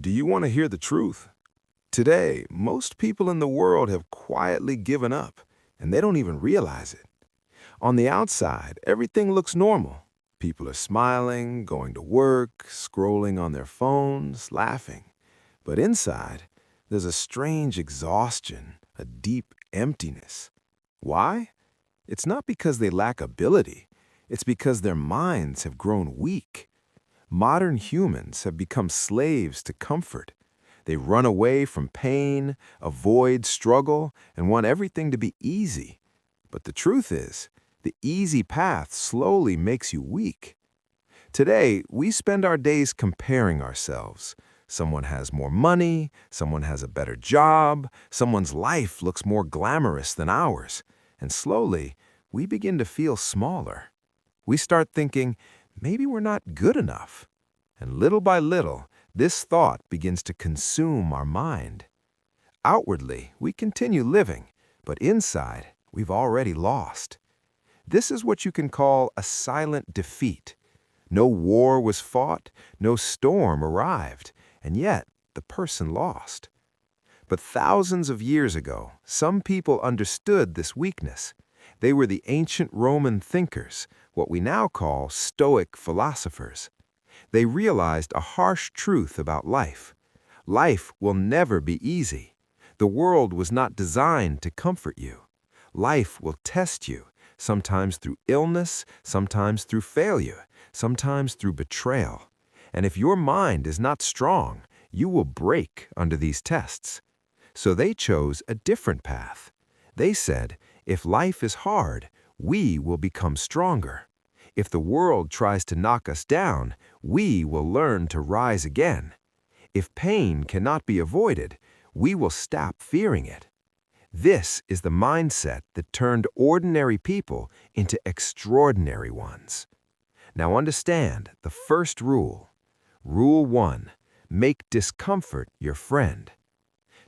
Do you want to hear the truth? Today, most people in the world have quietly given up, and they don't even realize it. On the outside, everything looks normal. People are smiling, going to work, scrolling on their phones, laughing. But inside, there's a strange exhaustion, a deep emptiness. Why? It's not because they lack ability. It's because their minds have grown weak. Modern humans have become slaves to comfort. They run away from pain, avoid struggle, and want everything to be easy. But the truth is, the easy path slowly makes you weak. Today, we spend our days comparing ourselves. Someone has more money, someone has a better job, someone's life looks more glamorous than ours. And slowly, we begin to feel smaller. We start thinking, maybe we're not good enough. And little by little, this thought begins to consume our mind. Outwardly, we continue living, but inside, we've already lost. This is what you can call a silent defeat. No war was fought, no storm arrived, and yet the person lost. But thousands of years ago, some people understood this weakness. They were the ancient Roman thinkers, what we now call Stoic philosophers. They realized a harsh truth about life. Life will never be easy. The world was not designed to comfort you. Life will test you, sometimes through illness, sometimes through failure, sometimes through betrayal. And if your mind is not strong, you will break under these tests. So they chose a different path. They said, if life is hard, we will become stronger. If the world tries to knock us down, we will learn to rise again. If pain cannot be avoided, we will stop fearing it. This is the mindset that turned ordinary people into extraordinary ones. Now understand the first rule. Rule 1, make discomfort your friend.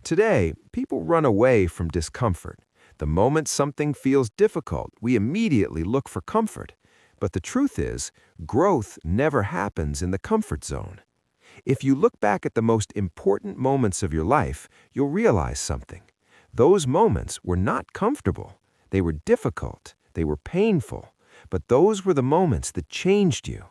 Today, people run away from discomfort. The moment something feels difficult, we immediately look for comfort. But the truth is, growth never happens in the comfort zone. If you look back at the most important moments of your life, you'll realize something. Those moments were not comfortable. They were difficult. They were painful. But those were the moments that changed you.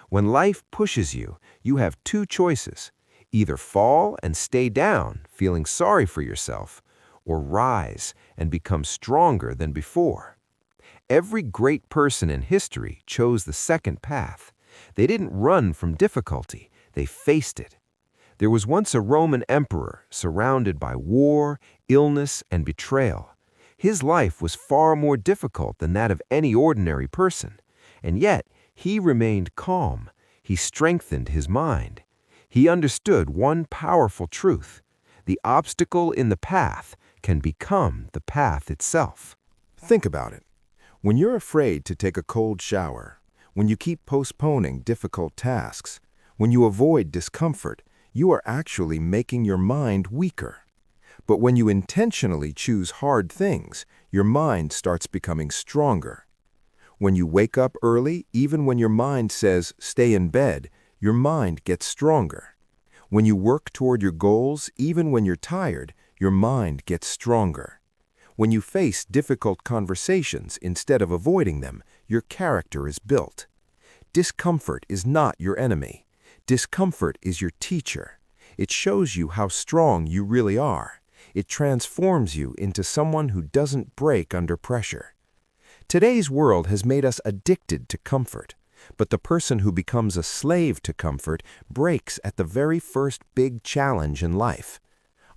When life pushes you, you have two choices. Either fall and stay down, feeling sorry for yourself, or rise and become stronger than before. Every great person in history chose the second path. They didn't run from difficulty, they faced it. There was once a Roman emperor surrounded by war, illness, and betrayal. His life was far more difficult than that of any ordinary person, and yet he remained calm. He strengthened his mind. He understood one powerful truth: the obstacle in the path can become the path itself. Think about it. When you're afraid to take a cold shower, when you keep postponing difficult tasks, when you avoid discomfort, you are actually making your mind weaker. But when you intentionally choose hard things, your mind starts becoming stronger. When you wake up early, even when your mind says, stay in bed, your mind gets stronger. When you work toward your goals, even when you're tired, your mind gets stronger. When you face difficult conversations instead of avoiding them, your character is built. Discomfort is not your enemy. Discomfort is your teacher. It shows you how strong you really are. It transforms you into someone who doesn't break under pressure. Today's world has made us addicted to comfort, but the person who becomes a slave to comfort breaks at the very first big challenge in life.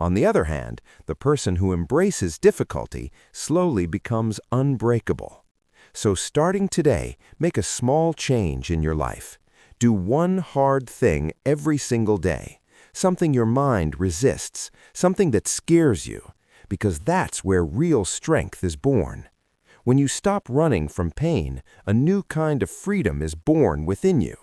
On the other hand, the person who embraces difficulty slowly becomes unbreakable. So starting today, make a small change in your life. Do one hard thing every single day, something your mind resists, something that scares you, because that's where real strength is born. When you stop running from pain, a new kind of freedom is born within you.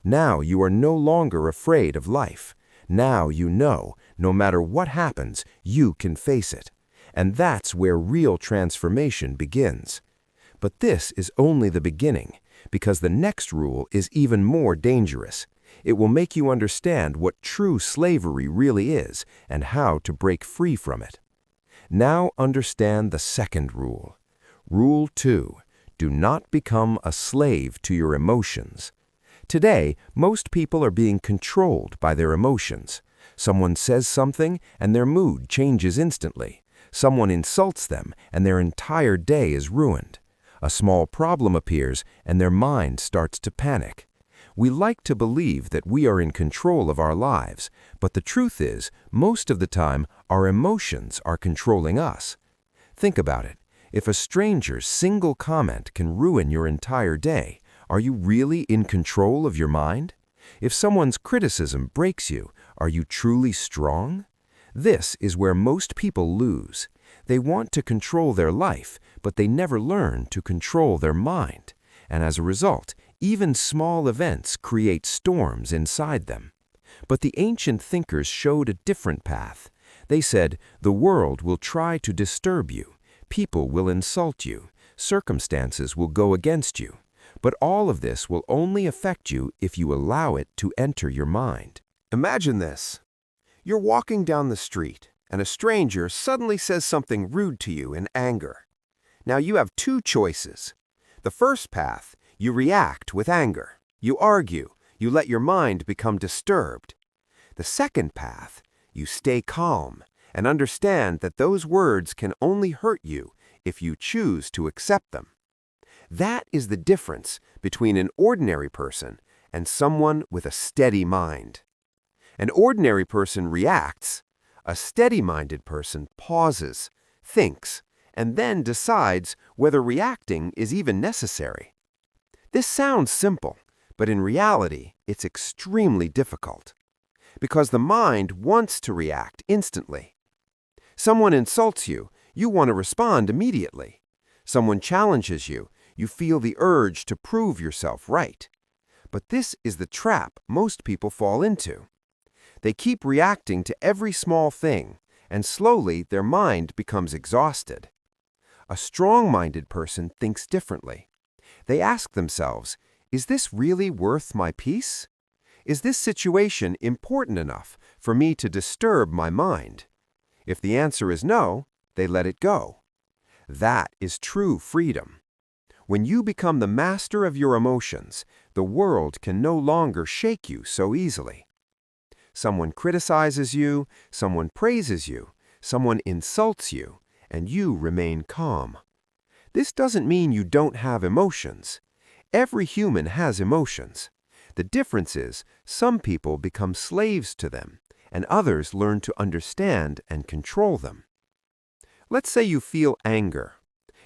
Now you are no longer afraid of life. Now you know, no matter what happens, you can face it. And that's where real transformation begins. But this is only the beginning, because the next rule is even more dangerous. It will make you understand what true slavery really is and how to break free from it. Now understand the second rule. Rule 2. Do not become a slave to your emotions. Today, most people are being controlled by their emotions. Someone says something and their mood changes instantly. Someone insults them and their entire day is ruined. A small problem appears and their mind starts to panic. We like to believe that we are in control of our lives, but the truth is, most of the time, our emotions are controlling us. Think about it. If a stranger's single comment can ruin your entire day, are you really in control of your mind? If someone's criticism breaks you, are you truly strong? This is where most people lose. They want to control their life, but they never learn to control their mind. And as a result, even small events create storms inside them. But the ancient thinkers showed a different path. They said, the world will try to disturb you. People will insult you. Circumstances will go against you. But all of this will only affect you if you allow it to enter your mind. Imagine this. You're walking down the street, and a stranger suddenly says something rude to you in anger. Now you have two choices. The first path, you react with anger. You argue. You let your mind become disturbed. The second path, you stay calm and understand that those words can only hurt you if you choose to accept them. That is the difference between an ordinary person and someone with a steady mind. An ordinary person reacts. A steady-minded person pauses, thinks, and then decides whether reacting is even necessary. This sounds simple, but in reality, it's extremely difficult. Because the mind wants to react instantly. Someone insults you, you want to respond immediately. Someone challenges you, you feel the urge to prove yourself right. But this is the trap most people fall into. They keep reacting to every small thing, and slowly their mind becomes exhausted. A strong-minded person thinks differently. They ask themselves, is this really worth my peace? Is this situation important enough for me to disturb my mind? If the answer is no, they let it go. That is true freedom. When you become the master of your emotions, the world can no longer shake you so easily. Someone criticizes you, someone praises you, someone insults you, and you remain calm. This doesn't mean you don't have emotions. Every human has emotions. The difference is, some people become slaves to them, and others learn to understand and control them. Let's say you feel anger.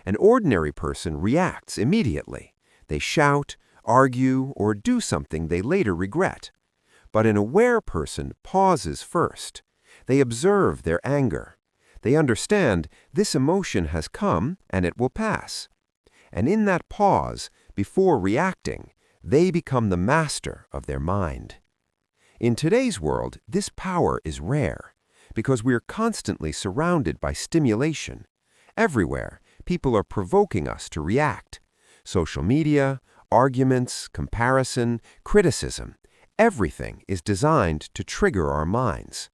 An ordinary person reacts immediately. They shout, argue, or do something they later regret. But an aware person pauses first. They observe their anger. They understand this emotion has come and it will pass. And in that pause, before reacting, they become the master of their mind. In today's world, this power is rare because we are constantly surrounded by stimulation. Everywhere, people are provoking us to react. Social media, arguments, comparison, criticism, everything is designed to trigger our minds.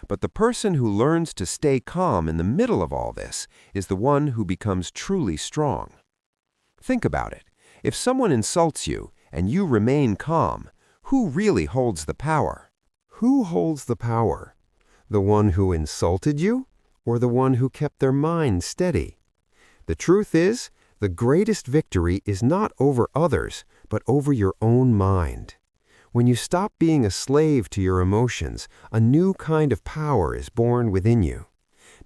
But the person who learns to stay calm in the middle of all this is the one who becomes truly strong. Think about it. If someone insults you and you remain calm, who really holds the power? Who holds the power? The one who insulted you, or the one who kept their mind steady? The truth is, the greatest victory is not over others, but over your own mind. When you stop being a slave to your emotions, a new kind of power is born within you.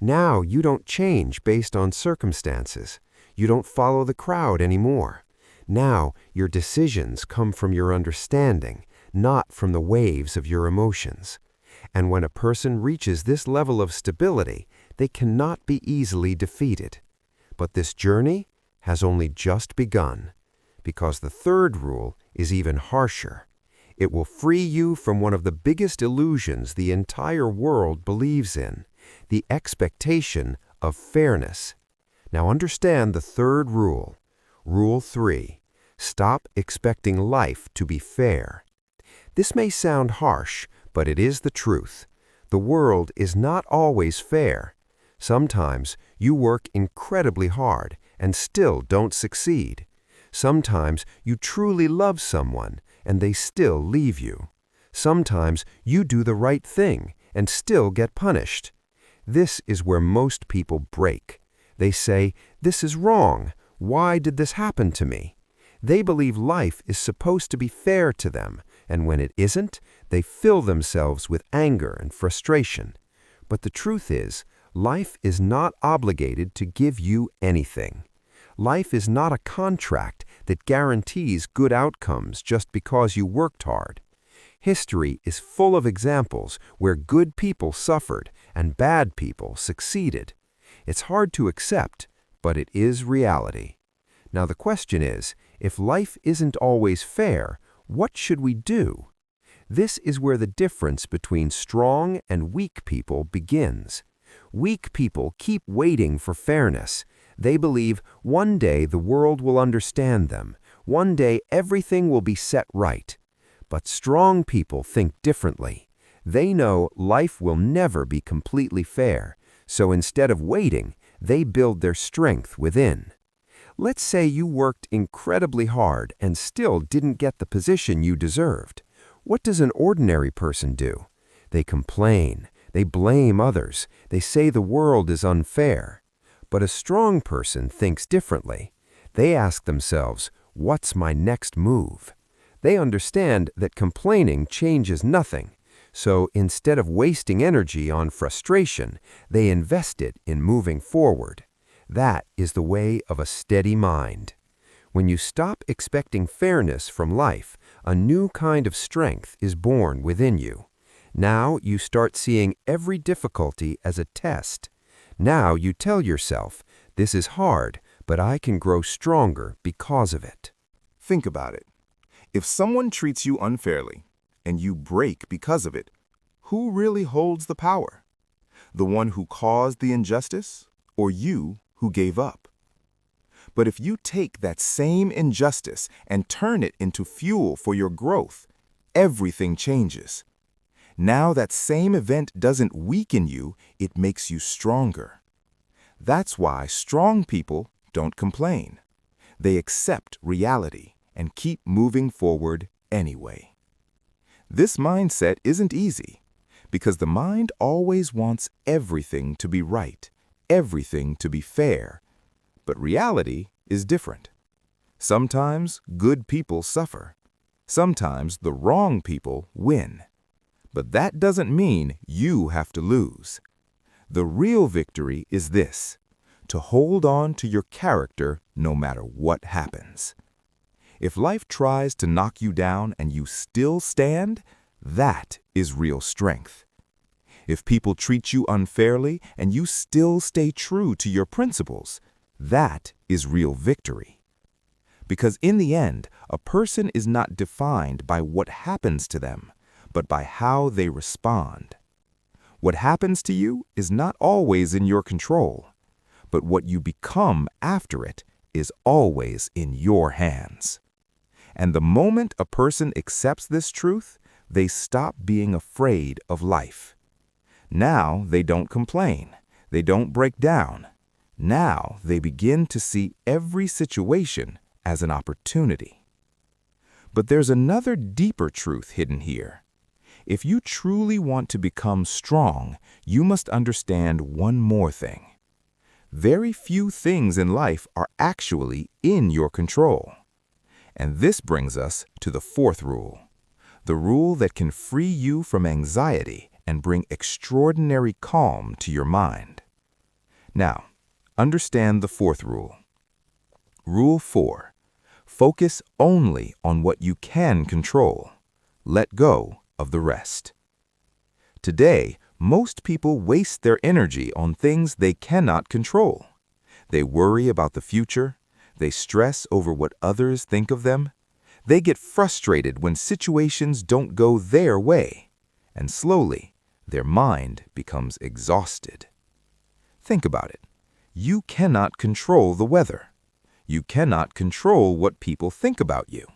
Now you don't change based on circumstances. You don't follow the crowd anymore. Now your decisions come from your understanding, not from the waves of your emotions. And when a person reaches this level of stability, they cannot be easily defeated. But this journey has only just begun, because the third rule is even harsher. It will free you from one of the biggest illusions the entire world believes in, the expectation of fairness. Now understand the third rule. Rule 3. Stop expecting life to be fair. This may sound harsh, but it is the truth. The world is not always fair. Sometimes you work incredibly hard and still don't succeed. Sometimes you truly love someone and they still leave you. Sometimes you do the right thing and still get punished. This is where most people break. They say, "This is wrong. Why did this happen to me?" They believe life is supposed to be fair to them, and when it isn't, they fill themselves with anger and frustration. But the truth is, life is not obligated to give you anything. Life is not a contract that guarantees good outcomes just because you worked hard. History is full of examples where good people suffered and bad people succeeded. It's hard to accept, but it is reality. Now the question is, if life isn't always fair, what should we do? This is where the difference between strong and weak people begins. Weak people keep waiting for fairness. They believe one day the world will understand them. One day everything will be set right. But strong people think differently. They know life will never be completely fair, so instead of waiting, they build their strength within. Let's say you worked incredibly hard and still didn't get the position you deserved. What does an ordinary person do? They complain, they blame others, they say the world is unfair. But a strong person thinks differently. They ask themselves, "What's my next move?" They understand that complaining changes nothing. So instead of wasting energy on frustration, they invest it in moving forward. That is the way of a steady mind. When you stop expecting fairness from life, a new kind of strength is born within you. Now you start seeing every difficulty as a test. Now you tell yourself, "This is hard, but I can grow stronger because of it." Think about it. If someone treats you unfairly and you break because of it, who really holds the power? The one who caused the injustice or you who gave up? But if you take that same injustice and turn it into fuel for your growth, everything changes. Now that same event doesn't weaken you, it makes you stronger. That's why strong people don't complain. They accept reality and keep moving forward anyway. This mindset isn't easy because the mind always wants everything to be right, everything to be fair. But reality is different. Sometimes good people suffer. Sometimes the wrong people win. But that doesn't mean you have to lose. The real victory is this: to hold on to your character no matter what happens. If life tries to knock you down and you still stand, that is real strength. If people treat you unfairly and you still stay true to your principles, that is real victory. Because in the end, a person is not defined by what happens to them, but by how they respond. What happens to you is not always in your control, but what you become after it is always in your hands. And the moment a person accepts this truth, they stop being afraid of life. Now they don't complain. They don't break down. Now they begin to see every situation as an opportunity. But there's another deeper truth hidden here. If you truly want to become strong, you must understand one more thing. Very few things in life are actually in your control. And this brings us to the fourth rule, the rule that can free you from anxiety and bring extraordinary calm to your mind. Now, understand the fourth rule. Rule 4. Focus only on what you can control. Let go of the rest. Today, most people waste their energy on things they cannot control. They worry about the future. They stress over what others think of them. They get frustrated when situations don't go their way. And slowly, their mind becomes exhausted. Think about it. You cannot control the weather. You cannot control what people think about you.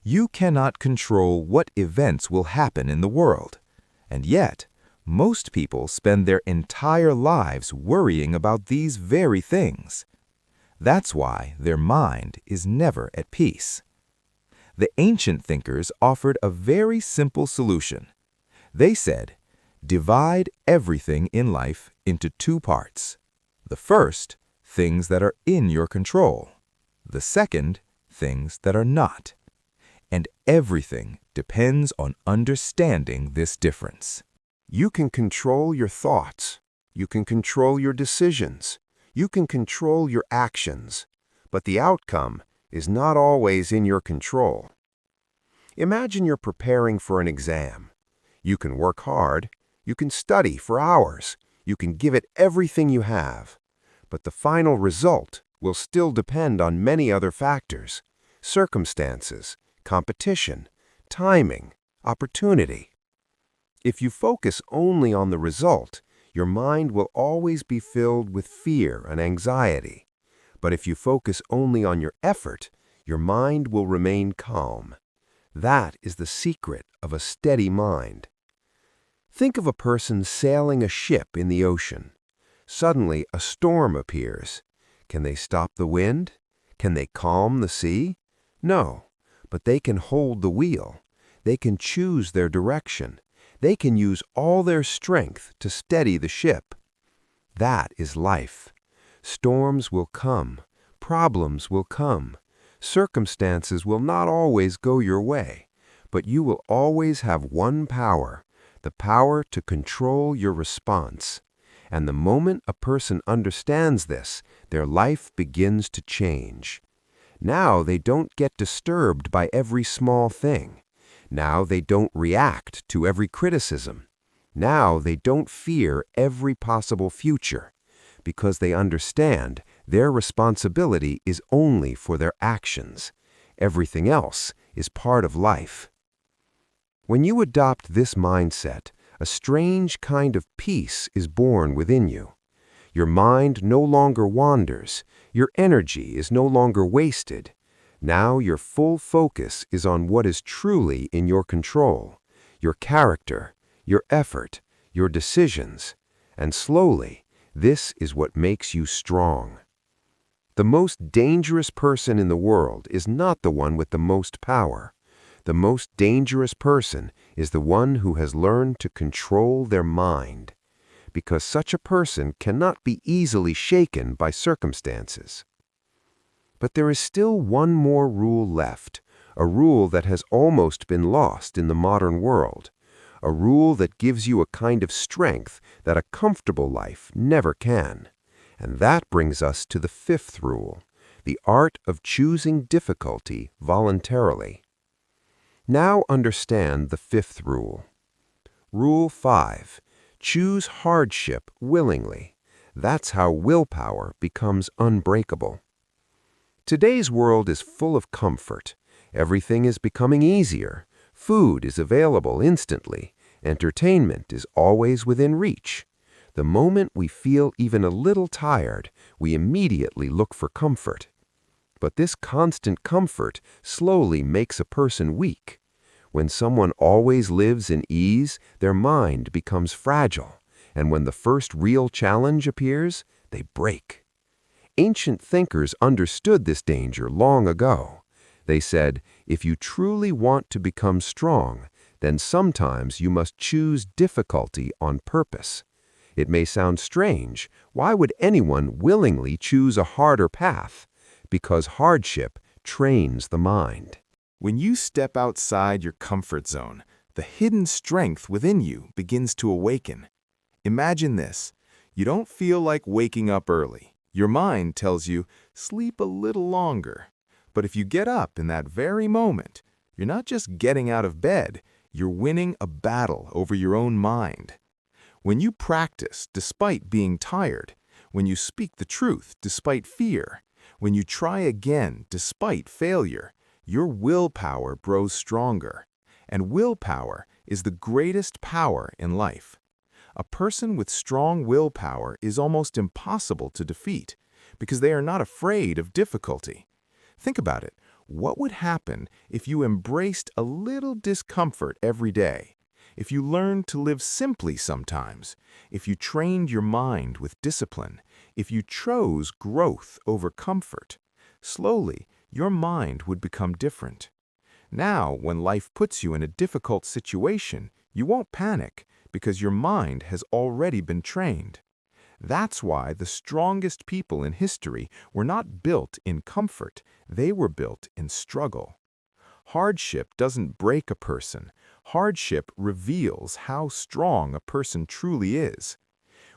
You cannot control what events will happen in the world, and yet, most people spend their entire lives worrying about these very things. That's why their mind is never at peace. The ancient thinkers offered a very simple solution. They said, divide everything in life into two parts. The first, things that are in your control. The second, things that are not. And everything depends on understanding this difference. You can control your thoughts. You can control your decisions. You can control your actions. But the outcome is not always in your control. Imagine you're preparing for an exam. You can work hard. You can study for hours. You can give it everything you have. But the final result will still depend on many other factors: circumstances, competition, timing, opportunity. If you focus only on the result, your mind will always be filled with fear and anxiety. But if you focus only on your effort, your mind will remain calm. That is the secret of a steady mind. Think of a person sailing a ship in the ocean. Suddenly, a storm appears. Can they stop the wind? Can they calm the sea? No, but they can hold the wheel. They can choose their direction. They can use all their strength to steady the ship. That is life. Storms will come. Problems will come. Circumstances will not always go your way, but you will always have one power, the power to control your response. And the moment a person understands this, their life begins to change. Now they don't get disturbed by every small thing. Now they don't react to every criticism. Now they don't fear every possible future, because they understand their responsibility is only for their actions. Everything else is part of life. When you adopt this mindset, a strange kind of peace is born within you. Your mind no longer wanders. Your energy is no longer wasted. Now your full focus is on what is truly in your control: your character, your effort, your decisions. And slowly, this is what makes you strong. The most dangerous person in the world is not the one with the most power. The most dangerous person is the one who has learned to control their mind, because such a person cannot be easily shaken by circumstances. But there is still one more rule left, a rule that has almost been lost in the modern world, a rule that gives you a kind of strength that a comfortable life never can. And that brings us to the fifth rule, the art of choosing difficulty voluntarily. Now understand the fifth rule. Rule 5. Choose hardship willingly. That's how willpower becomes unbreakable. Today's world is full of comfort. Everything is becoming easier. Food is available instantly. Entertainment is always within reach. The moment we feel even a little tired, we immediately look for comfort. But this constant comfort slowly makes a person weak. When someone always lives in ease, their mind becomes fragile, and when the first real challenge appears, they break. Ancient thinkers understood this danger long ago. They said, if you truly want to become strong, then sometimes you must choose difficulty on purpose. It may sound strange. Why would anyone willingly choose a harder path? Because hardship trains the mind. When you step outside your comfort zone, the hidden strength within you begins to awaken. Imagine this. You don't feel like waking up early. Your mind tells you, sleep a little longer. But if you get up in that very moment, you're not just getting out of bed, you're winning a battle over your own mind. When you practice despite being tired, when you speak the truth despite fear, when you try again despite failure, your willpower grows stronger. And willpower is the greatest power in life. A person with strong willpower is almost impossible to defeat because they are not afraid of difficulty. Think about it. What would happen if you embraced a little discomfort every day? If you learned to live simply sometimes? If you trained your mind with discipline? If you chose growth over comfort? Slowly, your mind would become different. Now, when life puts you in a difficult situation, you won't panic because your mind has already been trained. That's why the strongest people in history were not built in comfort, they were built in struggle. Hardship doesn't break a person. Hardship reveals how strong a person truly is.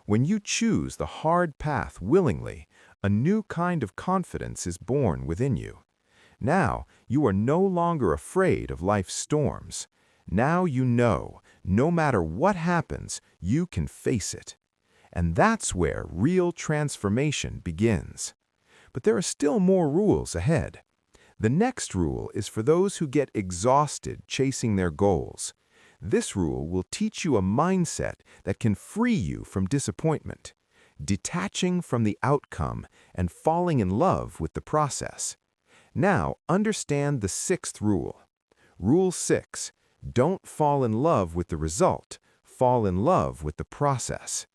When you choose the hard path willingly, a new kind of confidence is born within you. Now, you are no longer afraid of life's storms. Now you know, no matter what happens, you can face it. And that's where real transformation begins. But there are still more rules ahead. The next rule is for those who get exhausted chasing their goals. This rule will teach you a mindset that can free you from disappointment, detaching from the outcome and falling in love with the process. Now, understand the sixth rule. Rule 6. Don't fall in love with the result, fall in love with the process.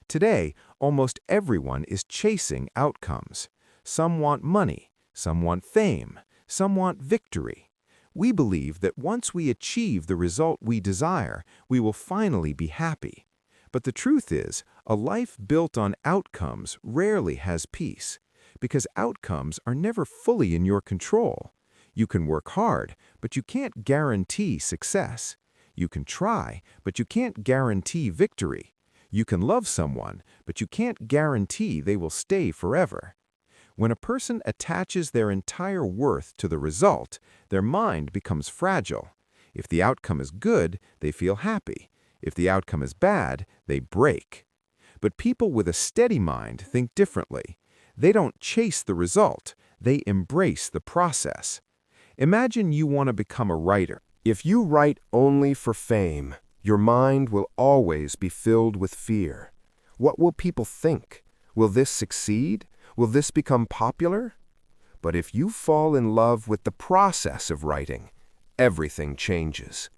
Today, almost everyone is chasing outcomes. Some want money, some want fame, some want victory. We believe that once we achieve the result we desire, we will finally be happy. But the truth is, a life built on outcomes rarely has peace, because outcomes are never fully in your control. You can work hard, but you can't guarantee success. You can try, but you can't guarantee victory. You can love someone, but you can't guarantee they will stay forever. When a person attaches their entire worth to the result, their mind becomes fragile. If the outcome is good, they feel happy. If the outcome is bad, they break. But people with a steady mind think differently. They don't chase the result, they embrace the process. Imagine you want to become a writer. If you write only for fame, your mind will always be filled with fear. What will people think? Will this succeed? Will this become popular? But if you fall in love with the process of writing, everything changes.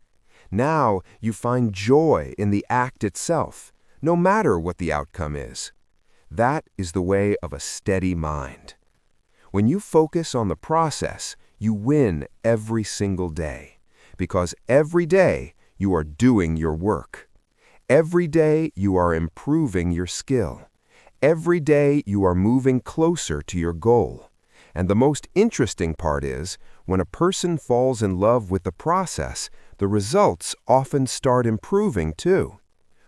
Now you find joy in the act itself, no matter what the outcome is. That is the way of a steady mind. When you focus on the process, you win every single day, because every day you are doing your work. Every day you are improving your skill. Every day you are moving closer to your goal. And the most interesting part is, when a person falls in love with the process, the results often start improving too.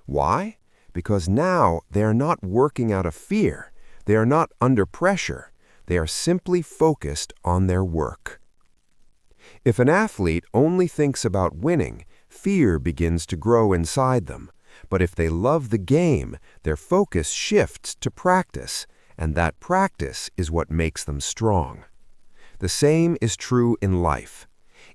Why? Because now they are not working out of fear. They are not under pressure. They are simply focused on their work. If an athlete only thinks about winning, fear begins to grow inside them. But if they love the game, their focus shifts to practice, and that practice is what makes them strong. The same is true in life.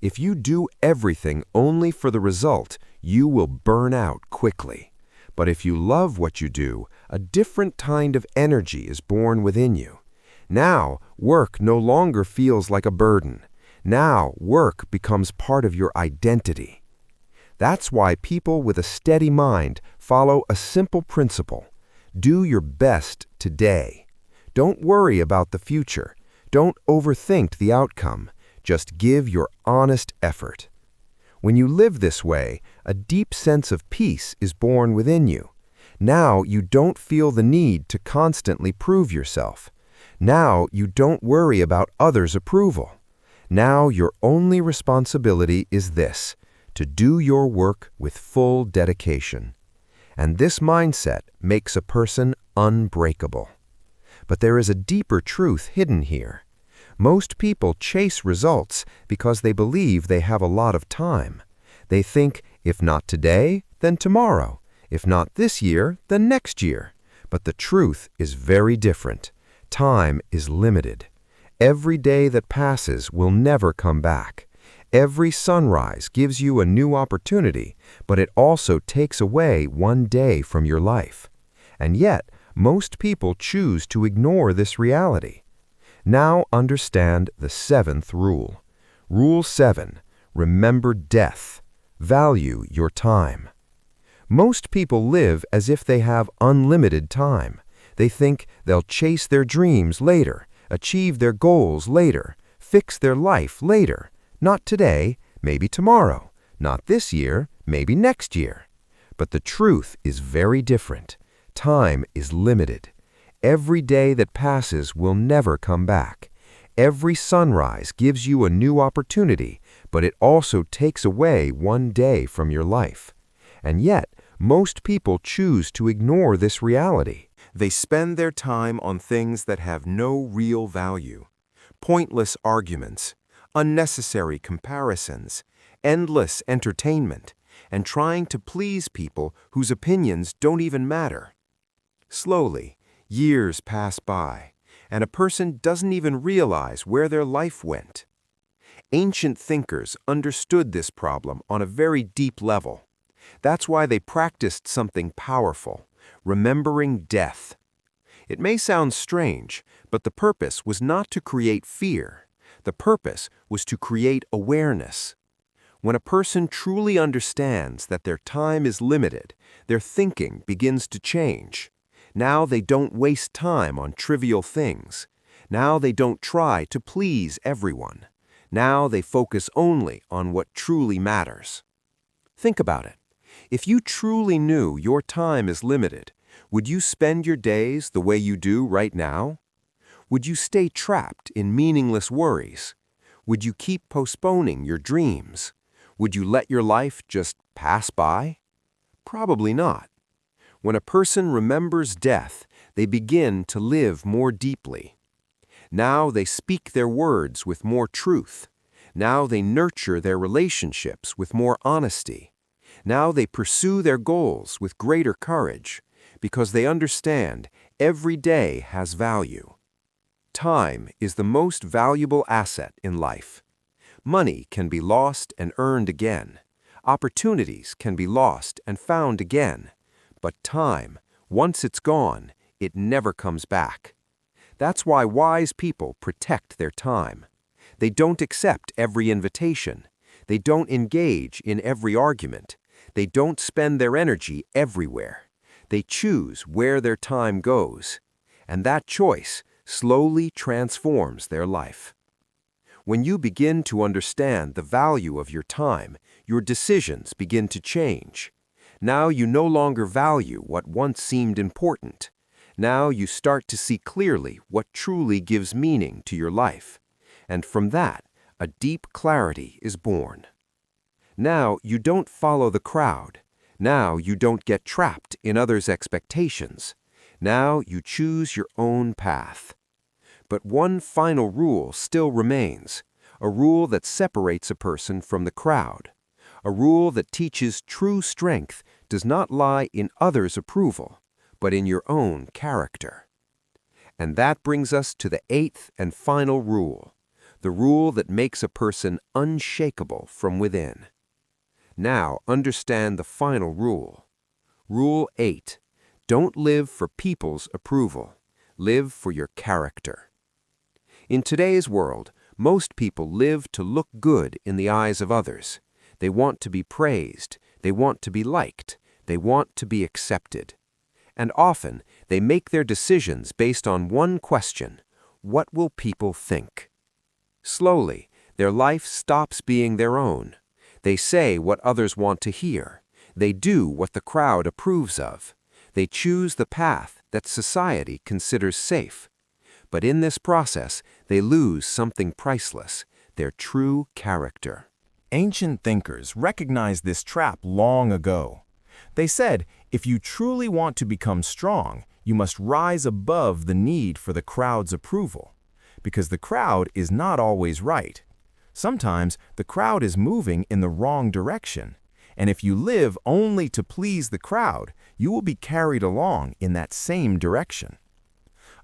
If you do everything only for the result, you will burn out quickly. But if you love what you do, a different kind of energy is born within you. Now, work no longer feels like a burden. Now, work becomes part of your identity. That's why people with a steady mind follow a simple principle. Do your best today. Don't worry about the future. Don't overthink the outcome. Just give your honest effort. When you live this way, a deep sense of peace is born within you. Now you don't feel the need to constantly prove yourself. Now you don't worry about others' approval. Now your only responsibility is this: to do your work with full dedication. And this mindset makes a person unbreakable. But there is a deeper truth hidden here. Most people chase results because they believe they have a lot of time. They think, if not today, then tomorrow. If not this year, then next year. But the truth is very different. Time is limited. Every day that passes will never come back. Every sunrise gives you a new opportunity, but it also takes away one day from your life. And yet, most people choose to ignore this reality. Now understand the seventh rule. Rule 7. Remember death. Value your time. Most people live as if they have unlimited time. They think they'll chase their dreams later, achieve their goals later, fix their life later. Not today, maybe tomorrow. Not this year, maybe next year. But the truth is very different. Time is limited. Every day that passes will never come back. Every sunrise gives you a new opportunity, but it also takes away one day from your life. And yet, most people choose to ignore this reality. They spend their time on things that have no real value. Pointless arguments, unnecessary comparisons, endless entertainment, and trying to please people whose opinions don't even matter. Slowly, years pass by, and a person doesn't even realize where their life went. Ancient thinkers understood this problem on a very deep level. That's why they practiced something powerful, remembering death. It may sound strange, but the purpose was not to create fear. The purpose was to create awareness. When a person truly understands that their time is limited, their thinking begins to change. Now they don't waste time on trivial things. Now they don't try to please everyone. Now they focus only on what truly matters. Think about it. If you truly knew your time is limited, would you spend your days the way you do right now? Would you stay trapped in meaningless worries? Would you keep postponing your dreams? Would you let your life just pass by? Probably not. When a person remembers death, they begin to live more deeply. Now they speak their words with more truth. Now they nurture their relationships with more honesty. Now they pursue their goals with greater courage, because they understand every day has value. Time is the most valuable asset in life. Money can be lost and earned again. Opportunities can be lost and found again. But time, once it's gone, it never comes back. That's why wise people protect their time. They don't accept every invitation. They don't engage in every argument. They don't spend their energy everywhere. They choose where their time goes. And that choice slowly transforms their life. When you begin to understand the value of your time, your decisions begin to change. Now you no longer value what once seemed important. Now you start to see clearly what truly gives meaning to your life. And from that, a deep clarity is born. Now you don't follow the crowd. Now you don't get trapped in others' expectations. Now you choose your own path. But one final rule still remains, a rule that separates a person from the crowd. A rule that teaches true strength does not lie in others' approval, but in your own character. And that brings us to the eighth and final rule, the rule that makes a person unshakable from within. Now understand the final rule. Rule 8. Don't live for people's approval. Live for your character. In today's world, most people live to look good in the eyes of others. They want to be praised. They want to be liked. They want to be accepted. And often, they make their decisions based on one question: what will people think? Slowly, their life stops being their own. They say what others want to hear. They do what the crowd approves of. They choose the path that society considers safe. But in this process, they lose something priceless, their true character. Ancient thinkers recognized this trap long ago. They said, if you truly want to become strong, you must rise above the need for the crowd's approval. Because the crowd is not always right. Sometimes the crowd is moving in the wrong direction. And if you live only to please the crowd, you will be carried along in that same direction.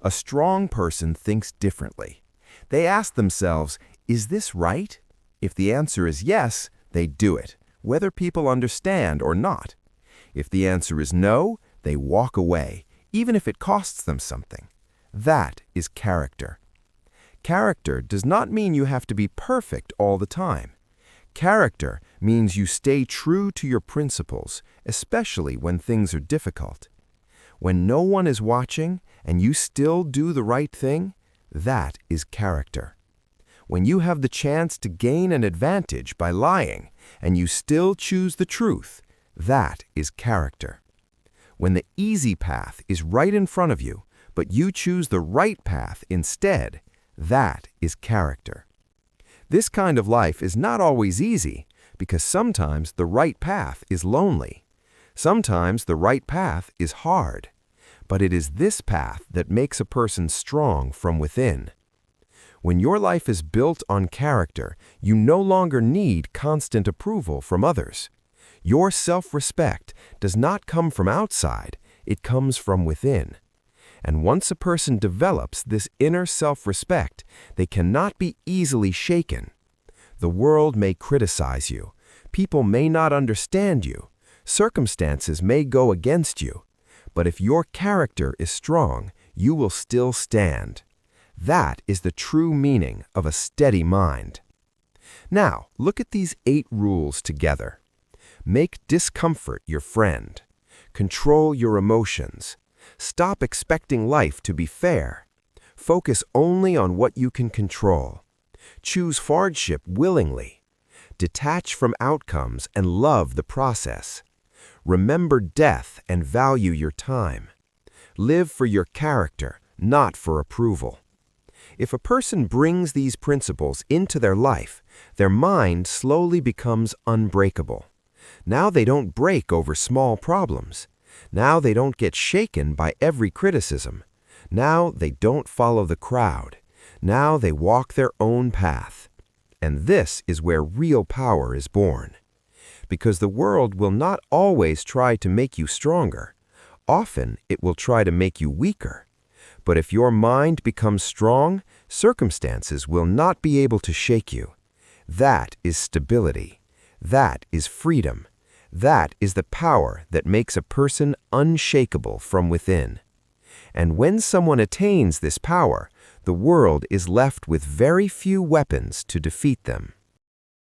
A strong person thinks differently. They ask themselves, is this right? If the answer is yes, they do it, whether people understand or not. If the answer is no, they walk away, even if it costs them something. That is character. Character does not mean you have to be perfect all the time. Character means you stay true to your principles, especially when things are difficult. When no one is watching and you still do the right thing, that is character. When you have the chance to gain an advantage by lying and you still choose the truth, that is character. When the easy path is right in front of you, but you choose the right path instead, that is character. This kind of life is not always easy because sometimes the right path is lonely. Sometimes the right path is hard. But it is this path that makes a person strong from within. When your life is built on character, you no longer need constant approval from others. Your self-respect does not come from outside, it comes from within. And once a person develops this inner self-respect, they cannot be easily shaken. The world may criticize you. People may not understand you. Circumstances may go against you. But if your character is strong, you will still stand. That is the true meaning of a steady mind. Now, look at these 8 rules together. Make discomfort your friend. Control your emotions. Stop expecting life to be fair. Focus only on what you can control. Choose hardship willingly. Detach from outcomes and love the process. Remember death and value your time. Live for your character, not for approval. If a person brings these principles into their life, their mind slowly becomes unbreakable. Now they don't break over small problems. Now they don't get shaken by every criticism. Now they don't follow the crowd. Now they walk their own path. And this is where real power is born. Because the world will not always try to make you stronger. Often it will try to make you weaker. But if your mind becomes strong, circumstances will not be able to shake you. That is stability. That is freedom. That is the power that makes a person unshakable from within. And when someone attains this power, the world is left with very few weapons to defeat them.